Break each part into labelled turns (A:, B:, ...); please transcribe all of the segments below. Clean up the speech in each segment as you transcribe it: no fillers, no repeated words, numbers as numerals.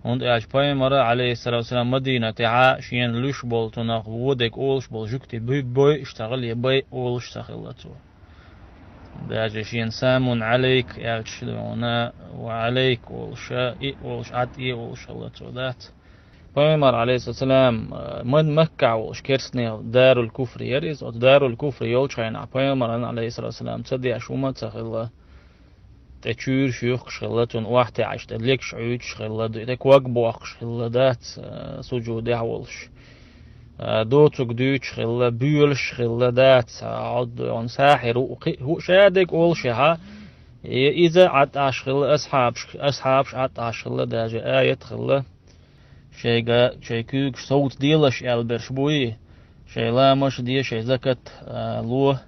A: Und Peygamber aleyhisselam Medine تاع شين لوش بول تناق ودك أولش بول جكتي بوي اشتغل يبي أولش تخلته ده شين سام عليك يالشلونا وعليك أولش أولش عتي أولش الله ذات Peygamber aleyhisselam من مكة وش كرسني دار الكفر يريز أو دار الكفر يولشين Peygamber aleyhisselam تصدي شوما تخلّه تشير شيوخ شغلتون واحد عشت ليك شعود شغلة ديك وقبوق شغلة دات سجود عولش دوتك دوت شغلة بيول شغلة دات عد عن ساحر هو شادك أول شها إذا عد عشغلة أصحابش عد عشغلة داجة آية خلة شيء كوك صوت ديلش ألبرش بوي شيء لا مش دي شيء زكت لوه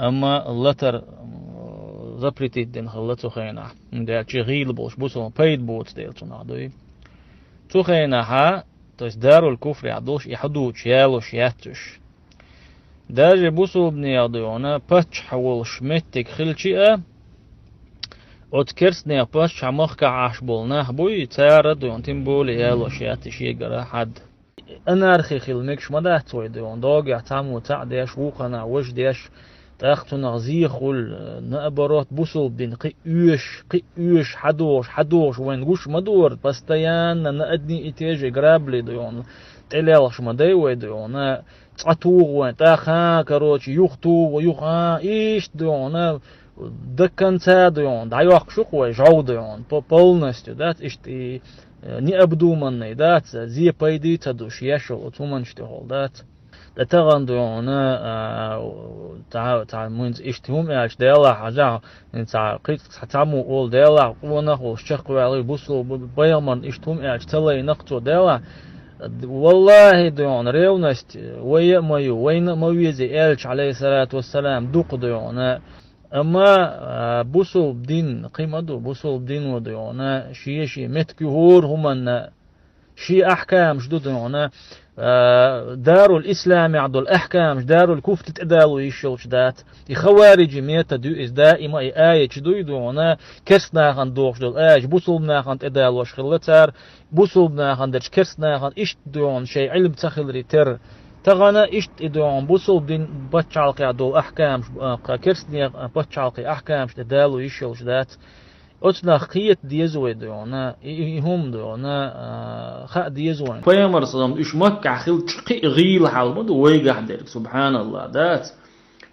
A: أما اللتر запретить den خلته خينا ده تشغيل بوش بوسو بيد بوت ديل تنادوي تو خينا ها توس دارو الكفر يعدوش يحدوش يالوش ياتش داجي بوسو بني يضيونا باتش حول شمتك خلشئة وتكرسني باتش عمخك عاش بولناه بوي تارد وينتين بولي يالوش ياتش يقرا حد انا ارخي خلمكش مداه توي ديون دوغ يعتامو تعديش وقنا وش ديش تاختو نغزي خل نأبرات بوسل بدين قي يوش حدوش وين غوش مدور بستيان نأدني إتيجي قرابلي ديون تليلش مدي ويديون تعطوغ وين تاخا كروش يختو ويخا إيش ديون دكان ديون دعيوخ شقوة جو ديون полностью دات إشتي ني أبدو مني دات زي بايدي تدوش يشل وتومنش تهول دات لتغن ديونا تاع منز اشتهم اش ديلا حاجه تاع قيت تعمو اول ديلا قونا والشق علي بوسو بيمن اشتهم اش تلي نقطو ديلا والله ديون ريونست ويا مايو وين مويزي الش عليه الصلاه والسلام دوق ديونا اما بوسو بدين قيمه بوسو بدين وديونا شي متكهور هم شي احكام شدود ديونا دار الإسلام يعدو الأحكام دار الكفر تتدالو يشوش دات يخوارج ميتا دو إز دائما آية دو يدونا كرسنا خان دوش دول آج بوصلنا خان تدالو شخلتار بوصلنا خان درش كرسنا خان إشت دون شيء علم تخلري تر تغانا إشت إدوان بوصل دين باتشالقي عدو أحكام كرسني باتشالقي أحكام تدالو يشوش دات أتنا خيت ديزوي دونا هم دونا خا ديزوين فيامر صلام إيش مكة خيل تقي غيل حال بدو ويجح ديرك سبحان الله دات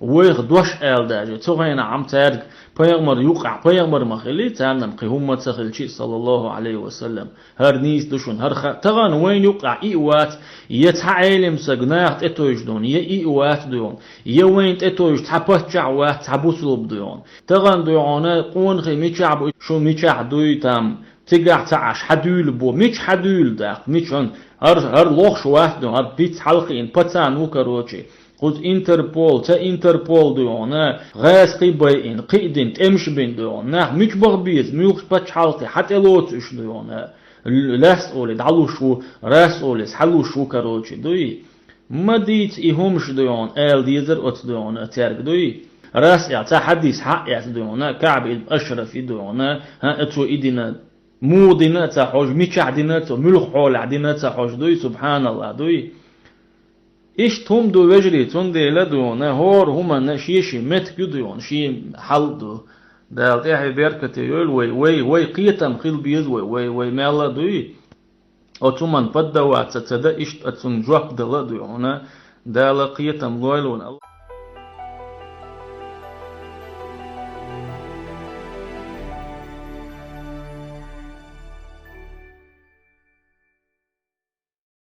A: ويغ دوش آل داجي تغينا عم تارك فيامر يقع فيامر مخلي تعلم قيهم تخل شيء صلى الله عليه وسلم هر نيس دوشون هر خا تغان وين يقع إيوات يتعلم سجناح تتوج دون إيوات دون يوين تتوج تحبتشع وات تحبوسلوب دون تغان دونا قون خي ميشعب شو ميشع دوي تام تقع تعش حدول بو ميش حدول داق ميشون هر لوخ واحد دون هر بيت حلقين بتان وكروتشي خذ انتربول انتربول دونا غاز قيبين قيدين تمش بين دونا ميش بغبيز ميوخ باتش حلقي حتى لوت اش دونا لاس اولي دعلو شو راس اولي حلو شو كروتشي دوي ما ديت ايهمش دون ال ديزر ات دون تارك دوي راس يعطى حديث حق يعطيونا كعب الاشرف يدونا ها اتو ايدنا مودنا تاحوج ميشعدنا تو ملخ حول عدنا تاحوج دوي سبحان الله دوي ايش توم دو وجري تون دي لدونا هور هما نشيشي مت يدون شي حل دو دال تاعي بيركتي يقول وي قيتم خيل بيز وي مالا دوي اوتومان فدا واتسدا ايش اتسن جوك دلا دونا دال قيتم لويلون